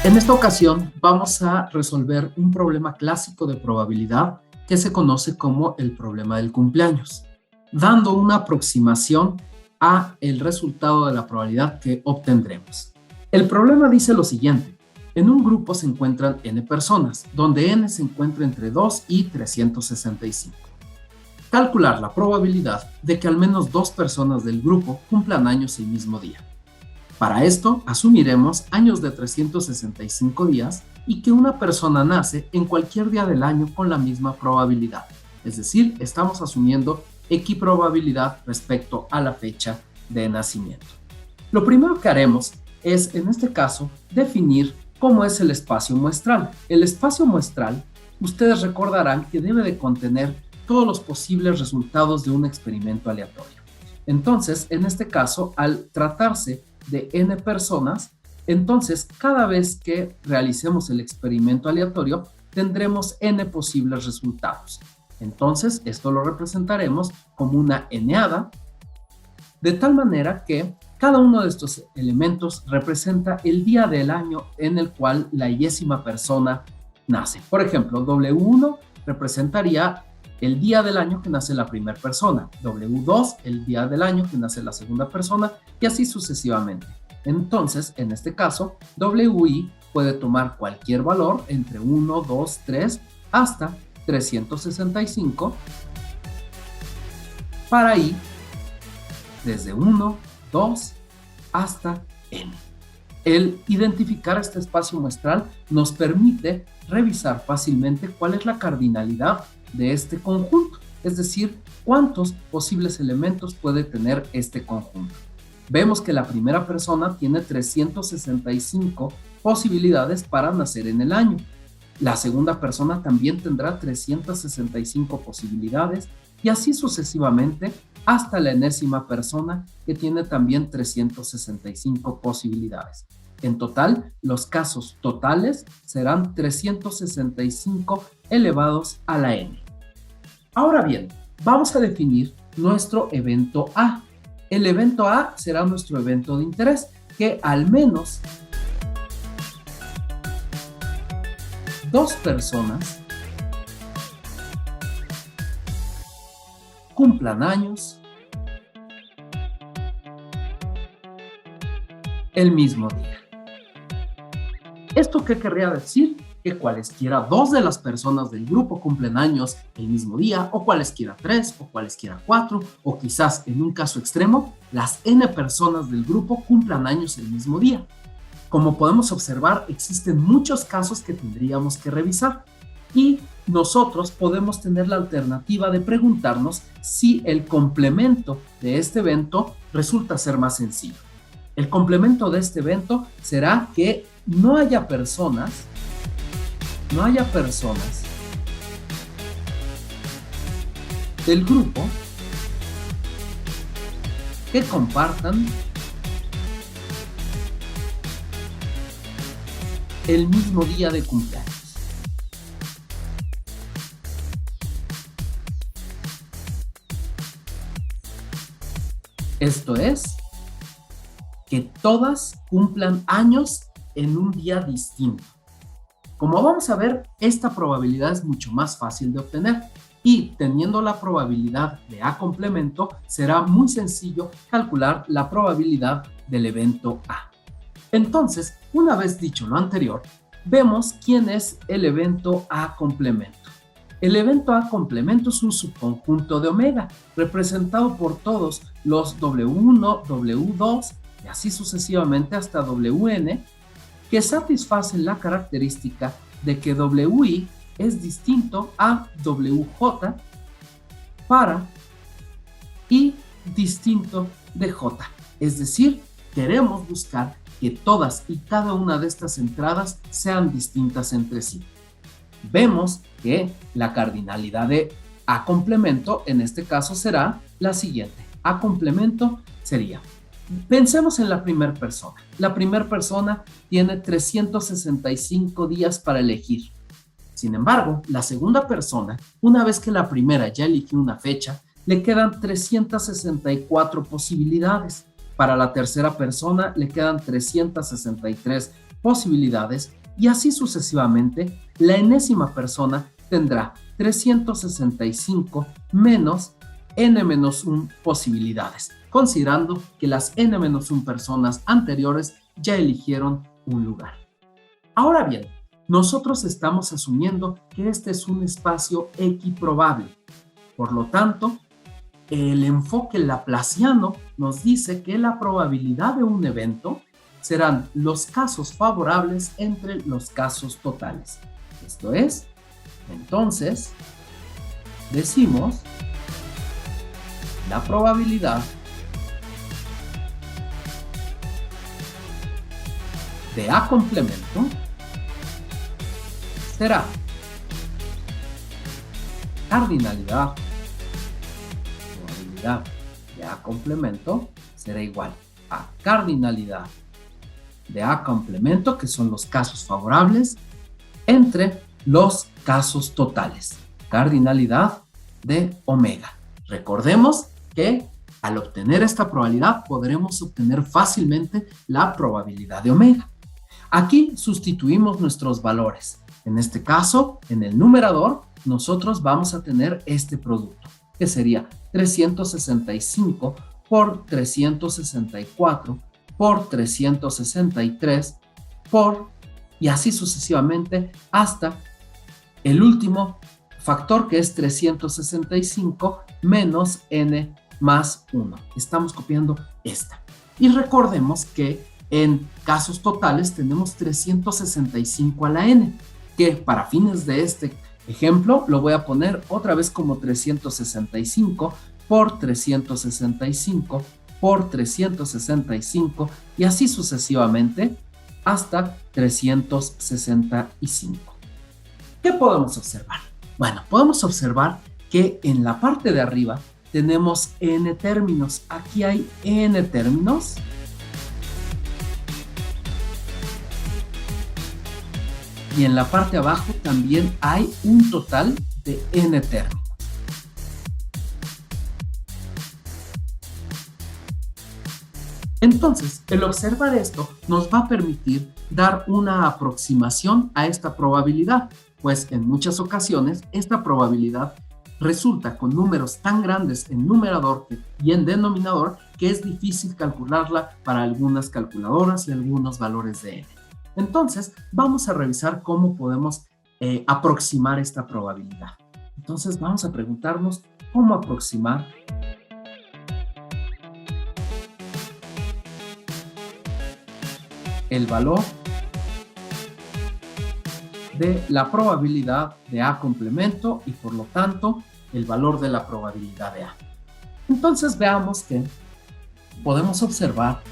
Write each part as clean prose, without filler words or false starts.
En esta ocasión vamos a resolver un problema clásico de probabilidad que se conoce como el problema del cumpleaños, dando una aproximación a el resultado de la probabilidad que obtendremos. El problema dice lo siguiente: en un grupo se encuentran n personas, donde n se encuentra entre 2 y 365. Calcular la probabilidad de que al menos 2 personas del grupo cumplan años el mismo día. Para esto, asumiremos años de 365 días y que una persona nace en cualquier día del año con la misma probabilidad. Es decir, estamos asumiendo equiprobabilidad respecto a la fecha de nacimiento. Lo primero que haremos es, en este caso, definir cómo es el espacio muestral. El espacio muestral, ustedes recordarán que debe de contener todos los posibles resultados de un experimento aleatorio. Entonces, en este caso, al tratarse de n personas, entonces cada vez que realicemos el experimento aleatorio tendremos n posibles resultados. Entonces esto lo representaremos como una n-ada, de tal manera que cada uno de estos elementos representa el día del año en el cual la y-ésima persona nace. Por ejemplo, W1 representaría el día del año que nace la primera persona, W2 el día del año que nace la segunda persona y así sucesivamente. Entonces, en este caso, WI puede tomar cualquier valor entre 1, 2, 3 hasta 365 para I desde 1, 2 hasta N. El identificar este espacio muestral nos permite revisar fácilmente cuál es la cardinalidad de este conjunto, es decir, cuántos posibles elementos puede tener este conjunto. Vemos que la primera persona tiene 365 posibilidades para nacer en el año. La segunda persona también tendrá 365 posibilidades y así sucesivamente hasta la enésima persona que tiene también 365 posibilidades. En total, los casos totales serán 365 elevados a la n. Ahora bien, vamos a definir nuestro evento A. El evento A será nuestro evento de interés, que al menos 2 personas cumplan años el mismo día. ¿Esto qué querría decir? Que cualesquiera 2 de las personas del grupo cumplen años el mismo día, o cualesquiera 3, o cualesquiera 4, o quizás en un caso extremo, las n personas del grupo cumplan años el mismo día. Como podemos observar, existen muchos casos que tendríamos que revisar y nosotros podemos tener la alternativa de preguntarnos si el complemento de este evento resulta ser más sencillo. El complemento de este evento será que no haya personas del grupo que compartan el mismo día de cumpleaños. Esto es, que todas cumplan años en un día distinto. Como vamos a ver, esta probabilidad es mucho más fácil de obtener y teniendo la probabilidad de A complemento, será muy sencillo calcular la probabilidad del evento A. Entonces, una vez dicho lo anterior, vemos quién es el evento A complemento. El evento A complemento es un subconjunto de omega, representado por todos los W1, W2 y así sucesivamente hasta Wn, que satisfacen la característica de que Wi es distinto a Wj para I distinto de J. Es decir, queremos buscar que todas y cada una de estas entradas sean distintas entre sí. Vemos que la cardinalidad de A complemento en este caso será la siguiente. A complemento sería, pensemos en la primera persona. La primera persona tiene 365 días para elegir. Sin embargo, la segunda persona, una vez que la primera ya eligió una fecha, le quedan 364 posibilidades. Para la tercera persona le quedan 363 posibilidades y así sucesivamente, la enésima persona tendrá 365 menos n-1 posibilidades, considerando que las n-1 personas anteriores ya eligieron un lugar. Ahora bien, nosotros estamos asumiendo que este es un espacio equiprobable. Por lo tanto, el enfoque laplaciano nos dice que la probabilidad de un evento serán los casos favorables entre los casos totales. Esto es, entonces, decimos la probabilidad de A complemento será cardinalidad, probabilidad de A complemento será igual a cardinalidad de A complemento, que son los casos favorables, entre los casos totales, cardinalidad de omega. Recordemos que al obtener esta probabilidad podremos obtener fácilmente la probabilidad de omega. Aquí sustituimos nuestros valores. En este caso, en el numerador, nosotros vamos a tener este producto, que sería 365 por 364 por 363 por, y así sucesivamente hasta el último factor, que es 365 menos n más 1. Estamos copiando esta. Y recordemos que en casos totales tenemos 365 a la n, que para fines de este ejemplo lo voy a poner otra vez como 365 por 365 por 365 y así sucesivamente hasta 365. ¿Qué podemos observar? Bueno, podemos observar que en la parte de arriba tenemos n términos. Aquí hay n términos. Y en la parte de abajo también hay un total de n términos. Entonces, el observar esto nos va a permitir dar una aproximación a esta probabilidad, pues en muchas ocasiones esta probabilidad resulta con números tan grandes en numerador y en denominador que es difícil calcularla para algunas calculadoras y algunos valores de n. Entonces, vamos a revisar cómo podemos aproximar esta probabilidad. Entonces, vamos a preguntarnos cómo aproximar el valor de la probabilidad de A complemento y por lo tanto el valor de la probabilidad de A. Entonces veamos que podemos observar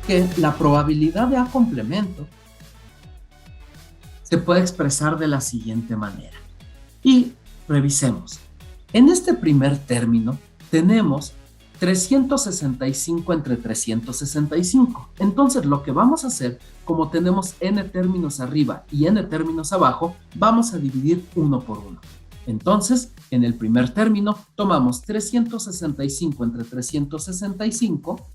que la probabilidad de A complemento se puede expresar de la siguiente manera. Y revisemos. En este primer término tenemos 365 entre 365. Entonces lo que vamos a hacer, como tenemos n términos arriba y n términos abajo, vamos a dividir uno por uno. Entonces, en el primer término tomamos 365 entre 365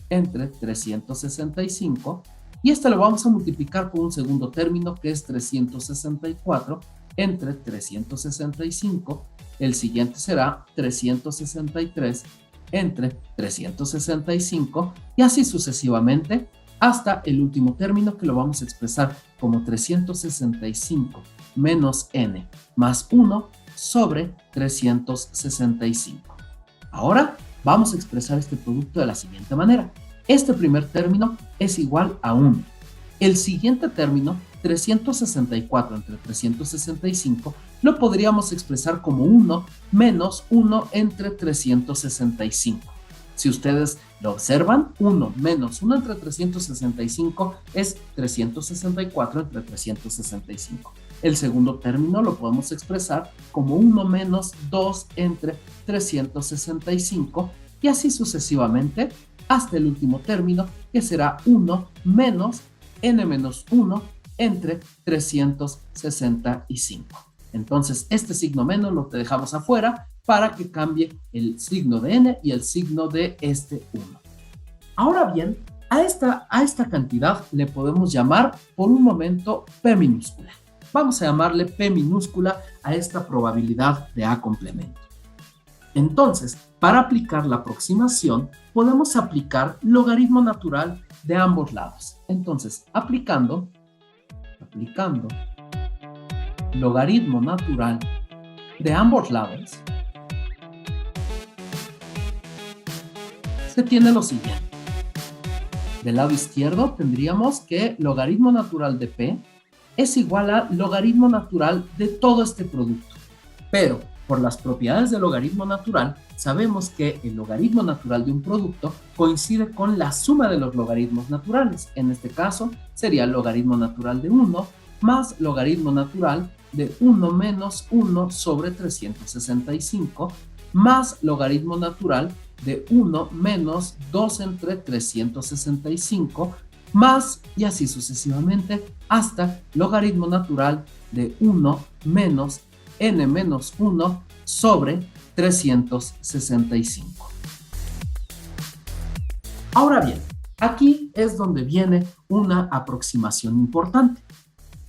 entre 365 y esto lo vamos a multiplicar por un segundo término que es 364 entre 365, el siguiente será 363 entre 365 y así sucesivamente hasta el último término que lo vamos a expresar como 365 menos n más 1 sobre 365. Ahora vamos a expresar este producto de la siguiente manera. Este primer término es igual a 1. El siguiente término, 364 entre 365, lo podríamos expresar como 1 menos 1 entre 365. Si ustedes lo observan, 1 menos 1 entre 365 es 364 entre 365. El segundo término lo podemos expresar como 1 menos 2 entre 365 y así sucesivamente hasta el último término que será 1 menos n menos 1 entre 365. Entonces, este signo menos lo dejamos afuera para que cambie el signo de n y el signo de este 1. Ahora bien, a esta cantidad le podemos llamar por un momento P minúscula. Vamos a llamarle P minúscula a esta probabilidad de A complemento. Entonces, para aplicar la aproximación, podemos aplicar logaritmo natural de ambos lados. Entonces, aplicando logaritmo natural de ambos lados, se tiene lo siguiente. Del lado izquierdo tendríamos que logaritmo natural de P es igual a logaritmo natural de todo este producto. Pero por las propiedades del logaritmo natural, sabemos que el logaritmo natural de un producto coincide con la suma de los logaritmos naturales. En este caso, sería el logaritmo natural de 1 más logaritmo natural de 1 menos 1 sobre 365 más logaritmo natural de 1 menos 2 entre 365 más y así sucesivamente hasta logaritmo natural de 1 menos n menos 1 sobre 365. Ahora bien, aquí es donde viene una aproximación importante.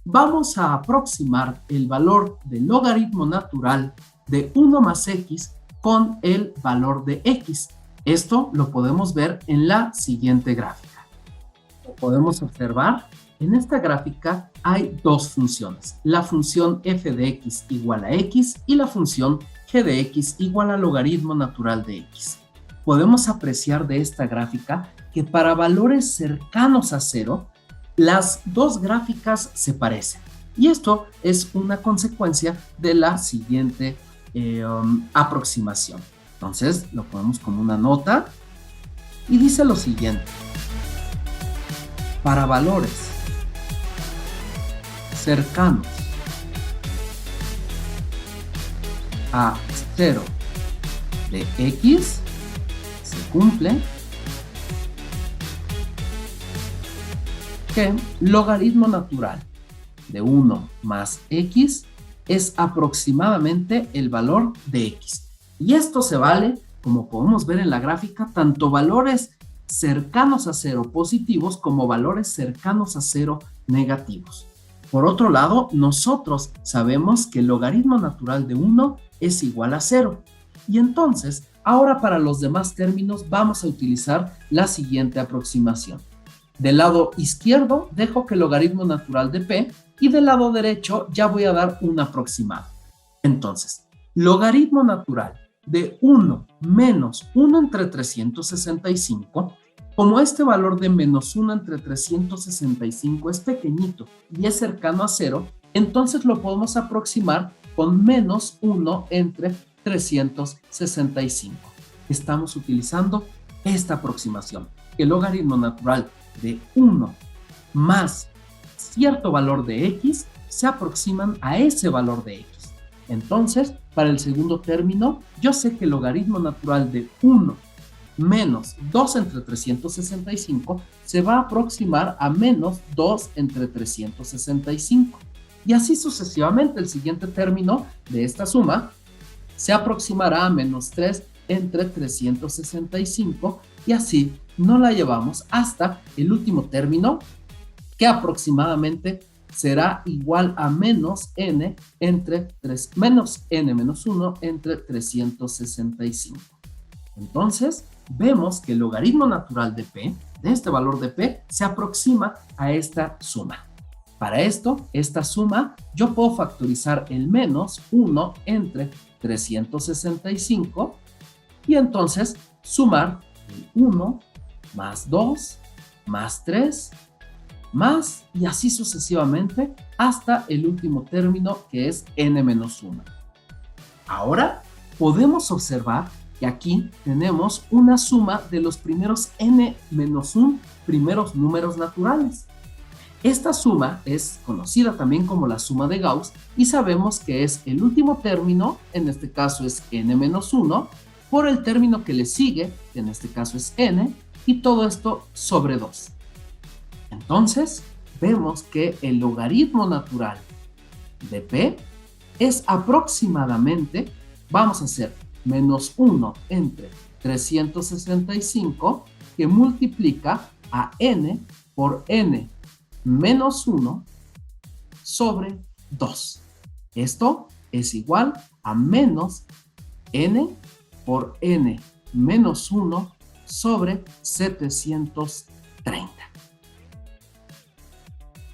Vamos a aproximar el valor del logaritmo natural de 1 más x con el valor de x. Esto lo podemos ver en la siguiente gráfica. Lo podemos observar. En esta gráfica hay dos funciones, la función f de x igual a x y la función g de x igual a logaritmo natural de x. Podemos apreciar de esta gráfica que para valores cercanos a 0, las dos gráficas se parecen. Y esto es una consecuencia de la siguiente aproximación. Entonces lo ponemos como una nota y dice lo siguiente. Para valores cercanos a 0 de x se cumple que logaritmo natural de 1 más x es aproximadamente el valor de x. Y esto se vale, como podemos ver en la gráfica, tanto valores cercanos a 0 positivos como valores cercanos a 0 negativos. Por otro lado, nosotros sabemos que el logaritmo natural de 1 es igual a 0. Y entonces, ahora para los demás términos vamos a utilizar la siguiente aproximación. Del lado izquierdo dejo que el logaritmo natural de P y del lado derecho ya voy a dar un aproximado. Entonces, logaritmo natural de 1 menos 1 entre 365, como este valor de menos 1 entre 365 es pequeñito y es cercano a 0, entonces lo podemos aproximar con menos 1 entre 365. Estamos utilizando esta aproximación. El logaritmo natural de 1 más cierto valor de x se aproximan a ese valor de x. Entonces, para el segundo término, yo sé que el logaritmo natural de 1 menos 2 entre 365 se va a aproximar a menos 2 entre 365. Y así sucesivamente, el siguiente término de esta suma se aproximará a menos 3 entre 365 y así nos la llevamos hasta el último término que aproximadamente será igual a menos n entre menos n menos 1 entre 365. Entonces, vemos que el logaritmo natural de P, de este valor de P, se aproxima a esta suma. Para esto, esta suma, yo puedo factorizar el menos 1 entre 365 y entonces sumar el 1 más 2 más 3 más y así sucesivamente hasta el último término que es n menos 1. Ahora podemos observar que aquí tenemos una suma de los primeros n menos 1 primeros números naturales. Esta suma es conocida también como la suma de Gauss y sabemos que es el último término, en este caso es n menos 1, por el término que le sigue, que en este caso es n, y todo esto sobre 2. Entonces, vemos que el logaritmo natural de P es aproximadamente, vamos a hacer menos 1 entre 365 que multiplica a n por n menos 1 sobre 2. Esto es igual a menos n por n menos 1 sobre 730.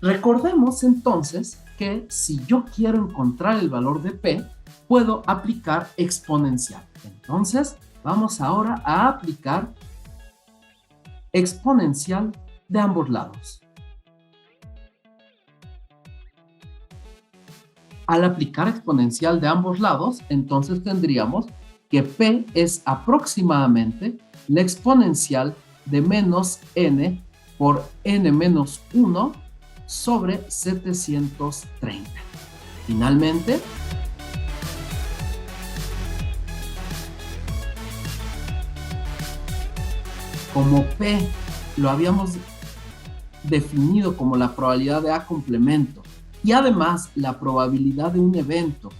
Recordemos entonces que si yo quiero encontrar el valor de P, puedo aplicar exponencial. Entonces, vamos ahora a aplicar exponencial de ambos lados. Al aplicar exponencial de ambos lados, entonces tendríamos que P es aproximadamente la exponencial de menos n por n menos 1 sobre 730. Finalmente, como P lo habíamos definido como la probabilidad de A complemento y además la probabilidad de un evento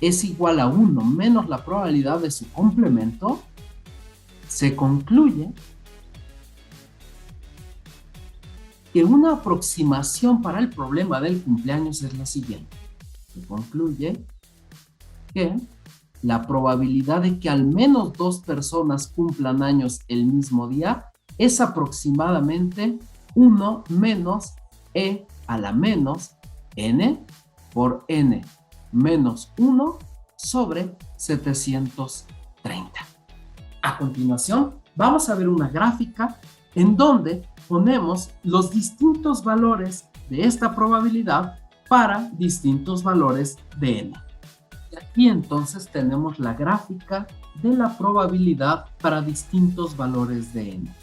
es igual a 1 menos la probabilidad de su complemento, se concluye que una aproximación para el problema del cumpleaños es la siguiente. Se concluye que la probabilidad de que al menos 2 personas cumplan años el mismo día es aproximadamente 1 menos e a la menos n por n menos 1 sobre 730. A continuación, vamos a ver una gráfica en donde ponemos los distintos valores de esta probabilidad para distintos valores de n. Y aquí entonces tenemos la gráfica de la probabilidad para distintos valores de n.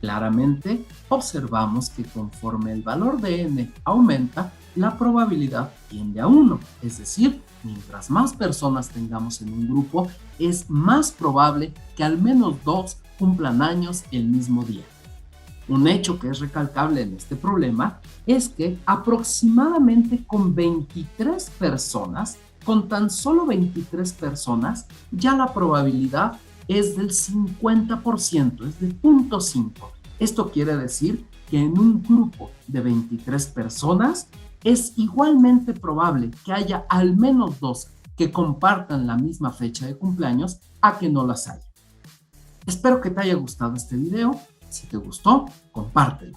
Claramente observamos que conforme el valor de n aumenta, la probabilidad tiende a 1, es decir, mientras más personas tengamos en un grupo, es más probable que al menos 2 cumplan años el mismo día. Un hecho que es recalcable en este problema es que aproximadamente con 23 personas, con tan solo 23 personas, ya la probabilidad es del 50%, es de 0.5. Esto quiere decir que en un grupo de 23 personas es igualmente probable que haya al menos 2 que compartan la misma fecha de cumpleaños a que no las haya. Espero que te haya gustado este video. Si te gustó, compártelo.